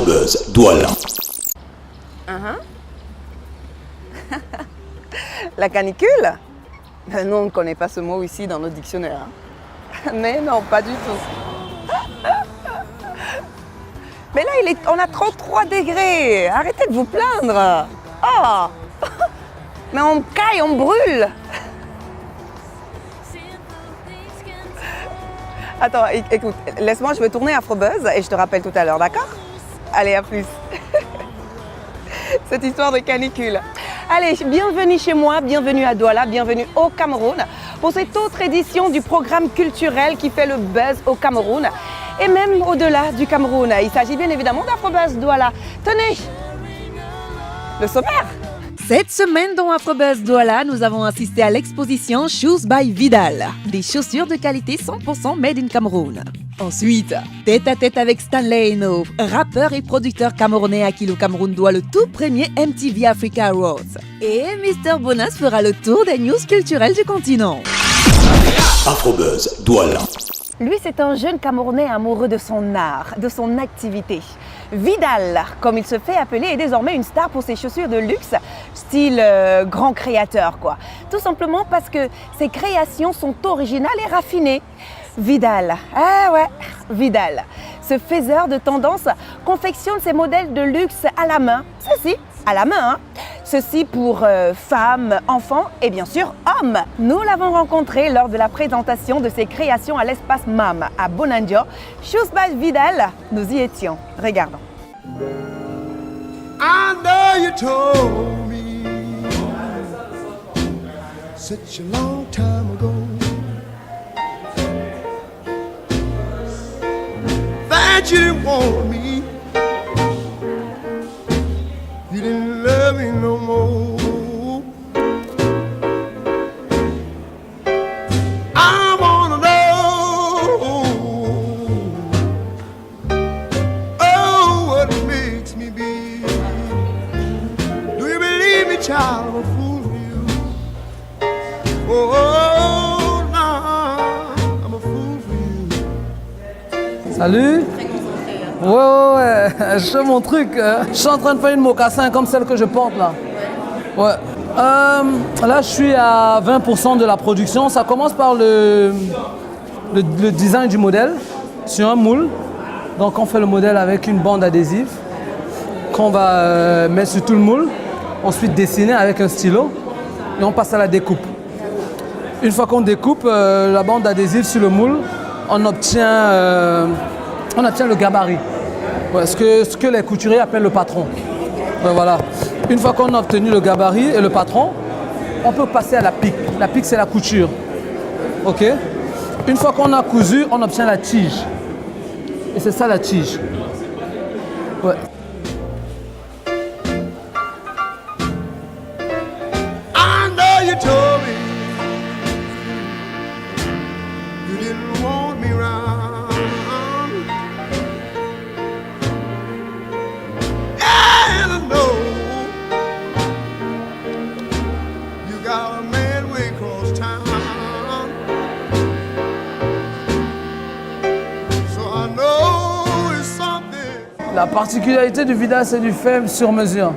Afrobuzz Douala. La canicule? Non, on ne connaît pas ce mot ici dans notre dictionnaire. Mais non, pas du tout. Mais là, on a 33 degrés. Arrêtez de vous plaindre. Oh. Mais on caille, on brûle. Attends, écoute, laisse-moi, je vais tourner Afrobuzz et je te rappelle tout à l'heure, d'accord? Allez, à plus. Cette histoire de canicule. Allez, bienvenue chez moi, bienvenue à Douala, bienvenue au Cameroun pour cette autre édition du programme culturel qui fait le buzz au Cameroun et même au-delà du Cameroun. Il s'agit bien évidemment d'Afrobuzz Douala. Tenez, le sommaire. Cette semaine dans Afrobuzz Douala, nous avons assisté à l'exposition Shoes by Vidal, des chaussures de qualité 100% made in Cameroun. Ensuite, tête à tête avec Stanley Eno, rappeur et producteur camerounais à qui le Cameroun doit le tout premier MTV Africa Awards. Et Mr Bonas fera le tour des news culturelles du continent. Afrobuzz Douala. Lui, c'est un jeune Camerounais amoureux de son art, de son activité. Vidal, comme il se fait appeler, est désormais une star pour ses chaussures de luxe, style grand créateur, quoi. Tout simplement parce que ses créations sont originales et raffinées. Vidal, Vidal, ce faiseur de tendance confectionne ses modèles de luxe à la main. Ceci, à la main, hein. Ceci pour femmes, enfants et bien sûr hommes. Nous l'avons rencontré lors de la présentation de ses créations à l'espace MAM à Bonandio. Shoes by Vidal, nous y étions. Regardons. I know you told me such a long time ago that you didn't want me, you didn't love me no more. I wanna know, oh, what makes me be. Do you believe me, child? I'm a fool for you. Oh, no, I'm a fool for you. Salut. Ouais, je fais mon truc. Je suis en train de faire une mocassin comme celle que je porte là. Ouais. Là, je suis à 20% de la production. Ça commence par le design du modèle sur un moule. Donc, on fait le modèle avec une bande adhésive qu'on va mettre sur tout le moule. Ensuite, dessiner avec un stylo et on passe à la découpe. Une fois qu'on découpe la bande adhésive sur le moule, on obtient le gabarit. Ouais, ce que les couturiers appellent le patron. Ouais, voilà. Une fois qu'on a obtenu le gabarit et le patron, on peut passer à la pique. La pique, c'est la couture. OK? Une fois qu'on a cousu, on obtient la tige. Et c'est ça la tige. Ouais. I know you told me you didn't want me round. And I know you got a man way across town. So I know it's something. La particularité du Vidal, c'est du fait sur mesure.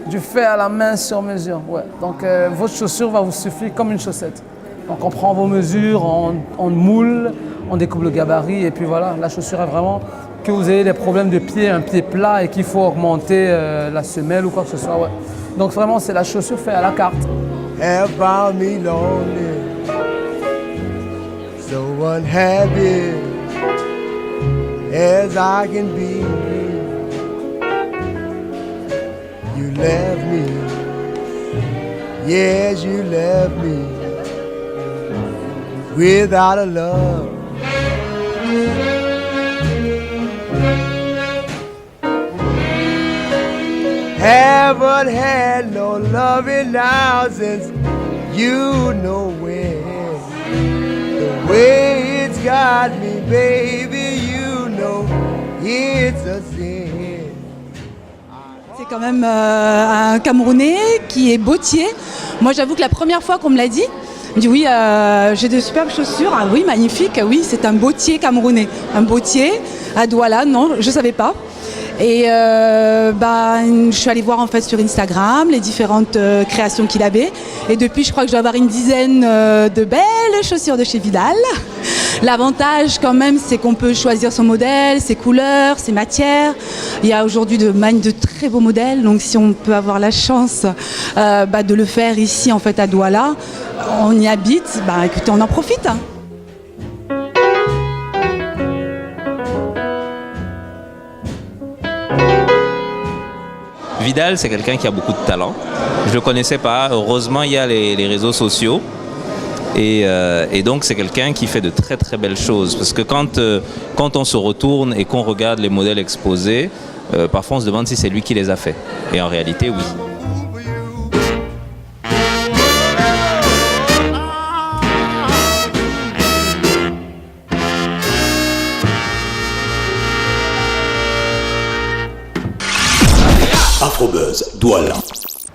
Du fait à la main sur mesure. Ouais. Donc votre chaussure va vous suffire comme une chaussette. Donc on prend vos mesures, on moule, on découpe le gabarit et puis voilà, la chaussure est vraiment que vous ayez des problèmes de pied, un pied plat et qu'il faut augmenter la semelle ou quoi que ce soit. Ouais. Donc vraiment c'est la chaussure faite à la carte. Have found me lonely, so unhappy as I can be. You left me, yes, you left me without a love. Haven't had no loving now since you know when. The way it's got me, baby, you know it's a sin. C'est quand même un Camerounais qui est bottier. Moi, j'avoue que la première fois qu'on me l'a dit, on me dit oui, j'ai de superbes chaussures. Ah oui, magnifique. Oui, c'est un bottier camerounais. Un bottier à Douala, non, je ne savais pas. Et je suis allée voir en fait sur Instagram les différentes créations qu'il avait. Et depuis, je crois que je dois avoir une dizaine de belles chaussures de chez Vidal. L'avantage quand même, c'est qu'on peut choisir son modèle, ses couleurs, ses matières. Il y a aujourd'hui de très beaux modèles. Donc si on peut avoir la chance de le faire ici en fait à Douala, on y habite, écoutez, on en profite. Hein. Vidal, c'est quelqu'un qui a beaucoup de talent. Je ne le connaissais pas. Heureusement, il y a les réseaux sociaux. Et donc, c'est quelqu'un qui fait de très très belles choses. Parce que quand on se retourne et qu'on regarde les modèles exposés, parfois on se demande si c'est lui qui les a faits. Et en réalité, oui. Afrobuzz Douala.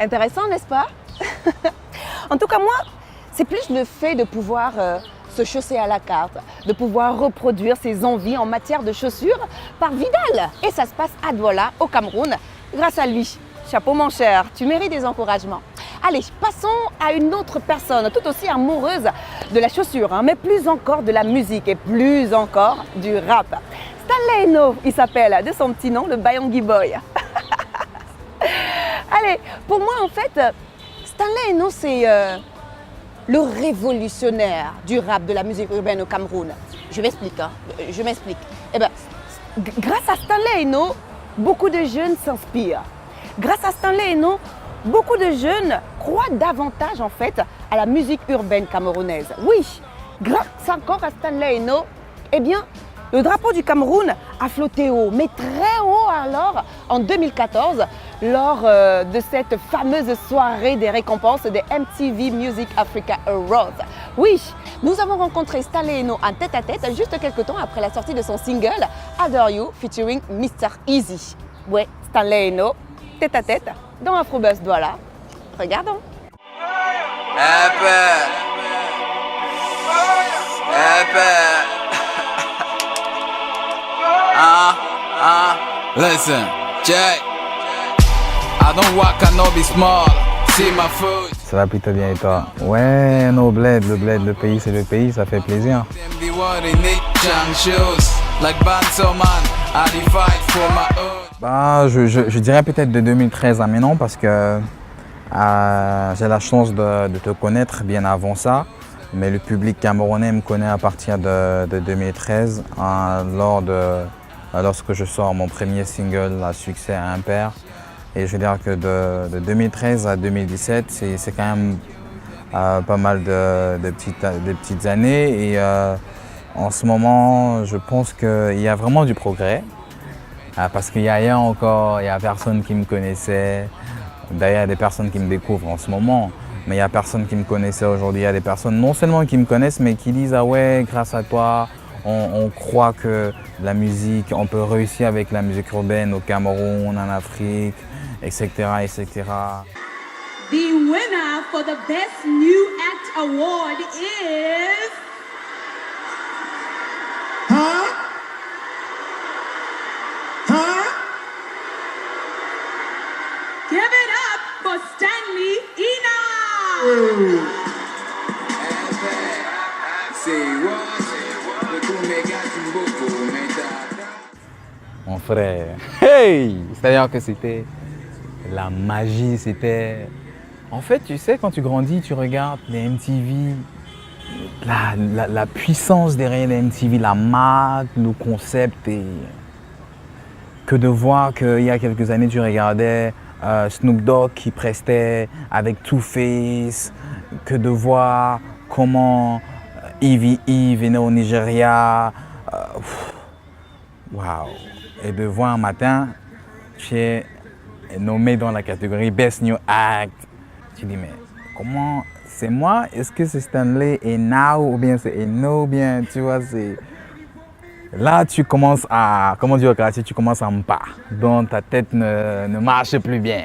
Intéressant, n'est-ce pas? En tout cas, moi, c'est plus le fait de pouvoir se chausser à la carte, de pouvoir reproduire ses envies en matière de chaussures par Vidal. Et ça se passe à Douala, au Cameroun, grâce à lui. Chapeau mon cher, tu mérites des encouragements. Allez, passons à une autre personne, tout aussi amoureuse de la chaussure, mais plus encore de la musique et plus encore du rap. Stanley Eno, il s'appelle de son petit nom, le Bayongi Boy. Allez, pour moi en fait, Stanley Eno c'est le révolutionnaire du rap, de la musique urbaine au Cameroun. Je m'explique. Eh bien, grâce à Stanley Eno, beaucoup de jeunes s'inspirent. Grâce à Stanley Eno, beaucoup de jeunes croient davantage en fait à la musique urbaine camerounaise. Oui, grâce encore à Stanley Eno, eh bien, le drapeau du Cameroun a flotté haut, mais très haut alors, en 2014, lors de cette fameuse soirée des récompenses des MTV Music Africa Awards. Oui, nous avons rencontré Stanley Eno en tête-à-tête juste quelques temps après la sortie de son single Adore You featuring Mr. Easy. Ouais, Stanley Eno, tête-à-tête, dans Afrobuzz Douala. Regardons. Listen, check. I don't walk, I know be small. See my food. Ça va plutôt bien et toi? Ouais, no bled, le pays c'est le pays, ça fait plaisir. Je dirais peut-être de 2013 à maintenant parce que j'ai la chance de te connaître bien avant ça. Mais le public camerounais me connaît à partir de 2013, lorsque je sors mon premier single à succès à Impair. Et je veux dire que de 2013 à 2017, c'est quand même pas mal de petites années. Et en ce moment, je pense qu'il y a vraiment du progrès. Parce qu'il y a rien encore, il n'y a personne qui me connaissait. D'ailleurs, il y a des personnes qui me découvrent en ce moment. Mais il n'y a personne qui me connaissait aujourd'hui. Il y a des personnes non seulement qui me connaissent, mais qui disent « Ah ouais, grâce à toi, on croit que la musique, on peut réussir avec la musique urbaine au Cameroun, en Afrique, etc. etc. » The winner for the Best New Act Award is... Give it up for Stanley Eno! Mon frère, hey! C'est-à-dire que c'était la magie, c'était... En fait, tu sais, quand tu grandis, tu regardes les MTV, la puissance derrière les MTV, la marque, le concept, et que de voir qu'il y a quelques années, tu regardais Snoop Dogg qui prestait avec Two Face, que de voir comment Evie venait au Nigeria. Waouh! Et de voir un matin, tu es nommé dans la catégorie Best New Act. Tu dis, mais comment c'est moi? Est-ce que c'est Stanley Eno ou bien c'est Eno ou bien, tu vois, c'est... Là, tu commences à, comment dire, tu commences à me pas. Donc ta tête ne marche plus bien.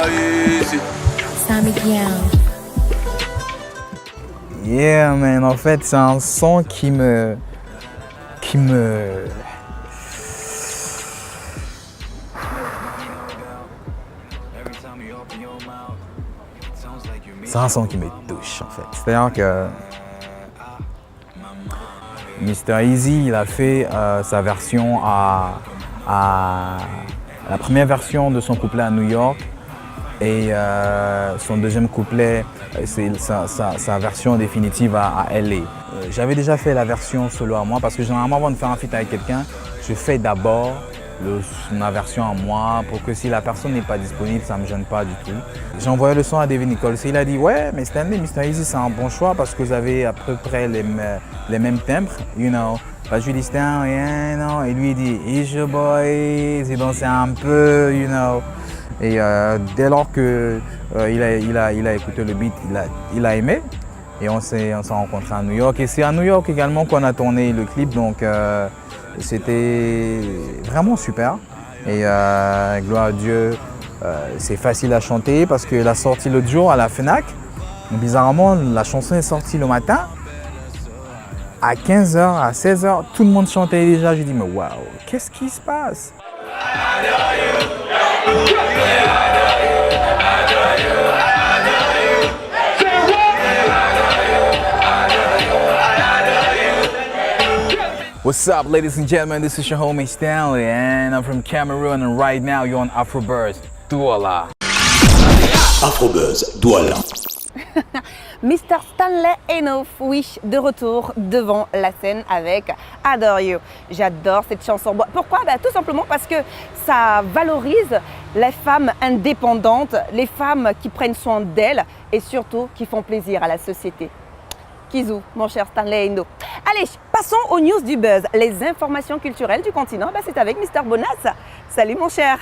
easy. Sammy Young. Yeah, man, en fait, c'est un son qui me... C'est un son qui me touche, en fait. C'est-à-dire que Mr. Easy, il a fait sa version la première version de son couplet à New York et son deuxième couplet, c'est sa version définitive à LA. J'avais déjà fait la version solo à moi parce que généralement, avant de faire un feat avec quelqu'un, je fais d'abord ma version à moi pour que si la personne n'est pas disponible, ça ne me gêne pas du tout. J'ai envoyé le son à David Nichols et il a dit « Ouais, mais Stanley, Mr. Easy, c'est un bon choix parce que vous avez à peu près les mêmes timbres, you know. » Bah, je lui dis « Stan, yeah, no. » Et lui il dit « It's your boy. » Et donc c'est un peu, you know. Et dès lors qu'il a écouté le beat, il a aimé. Et on s'est rencontrés à New York. Et c'est à New York également qu'on a tourné le clip. Donc c'était vraiment super. Et gloire à Dieu, c'est facile à chanter parce qu'elle a sorti l'autre jour à la FNAC. Bizarrement, la chanson est sortie le matin. À 15h, à 16h, tout le monde chantait déjà. J'ai dit, mais waouh, qu'est-ce qui se passe? What's up, ladies and gentlemen? This is your homie Stanley, and I'm from Cameroon, and right now you're on Afrobuzz Douala. Afrobuzz Douala. Mr. Stanley Enough, oui, de retour devant la scène avec Adore You. J'adore cette chanson. Pourquoi? Tout simplement parce que ça valorise les femmes indépendantes, les femmes qui prennent soin d'elles et surtout qui font plaisir à la société. Kizou, mon cher Stanley Enough. Allez, passons aux news du buzz. Les informations culturelles du continent, c'est avec Mr. Bonas. Salut mon cher.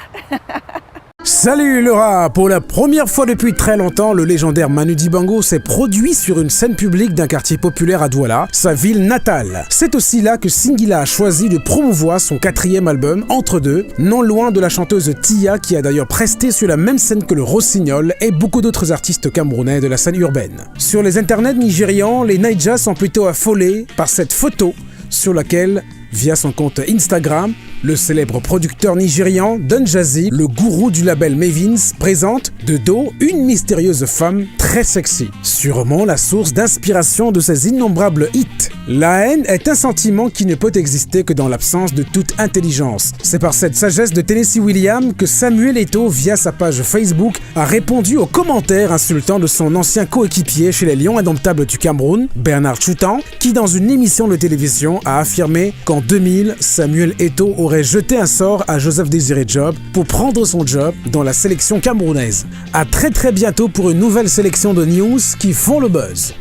Salut Laura! Pour la première fois depuis très longtemps, le légendaire Manu Dibango s'est produit sur une scène publique d'un quartier populaire à Douala, sa ville natale. C'est aussi là que Singila a choisi de promouvoir son 4e album, Entre deux, non loin de la chanteuse Tia qui a d'ailleurs presté sur la même scène que le Rossignol et beaucoup d'autres artistes camerounais de la scène urbaine. Sur les internets nigérians, les Naijas sont plutôt affolés par cette photo sur laquelle, via son compte Instagram, le célèbre producteur nigérian Don Jazzy, le gourou du label Mavins, présente de dos une mystérieuse femme très sexy. Sûrement la source d'inspiration de ses innombrables hits. La haine est un sentiment qui ne peut exister que dans l'absence de toute intelligence. C'est par cette sagesse de Tennessee Williams que Samuel Eto'o, via sa page Facebook, a répondu aux commentaires insultants de son ancien coéquipier chez les Lions Indomptables du Cameroun, Bernard Choutan, qui dans une émission de télévision a affirmé qu'en 2000, Samuel Eto'o aurait jeté un sort à Joseph Désiré Job pour prendre son job dans la sélection camerounaise. À très bientôt pour une nouvelle sélection de news qui font le buzz.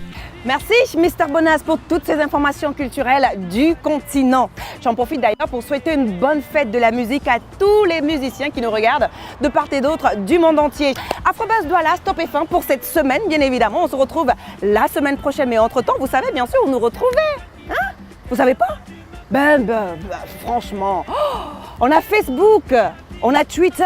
Merci Mr. Bonas pour toutes ces informations culturelles du continent. J'en profite d'ailleurs pour souhaiter une bonne fête de la musique à tous les musiciens qui nous regardent de part et d'autre du monde entier. Afrobuzz Douala, stop et fin pour cette semaine, bien évidemment. On se retrouve la semaine prochaine, mais entre-temps, vous savez bien sûr où nous retrouver. Hein? Vous savez pas? Franchement, on a Facebook, on a Twitter,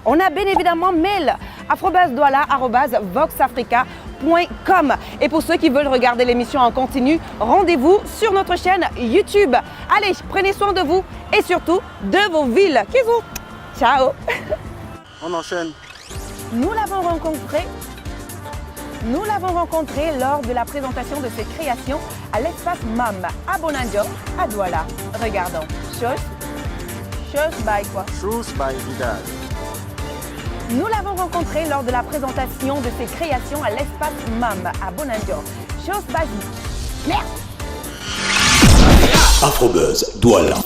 on a bien évidemment mail afrobuzzdoala@voxafrica.com. Et pour ceux qui veulent regarder l'émission en continu, rendez-vous sur notre chaîne YouTube. Allez, prenez soin de vous et surtout de vos villes. Kizou, ciao. On enchaîne. Nous l'avons rencontré lors de la présentation de ses créations à l'espace MAM à Bonanjo, à Douala. Regardons. Chose by quoi? Shoes by Vidal. Nous l'avons rencontré lors de la présentation de ses créations à l'espace MAM à Bonanjo. Chose by... Merde! Afrobuzz Douala.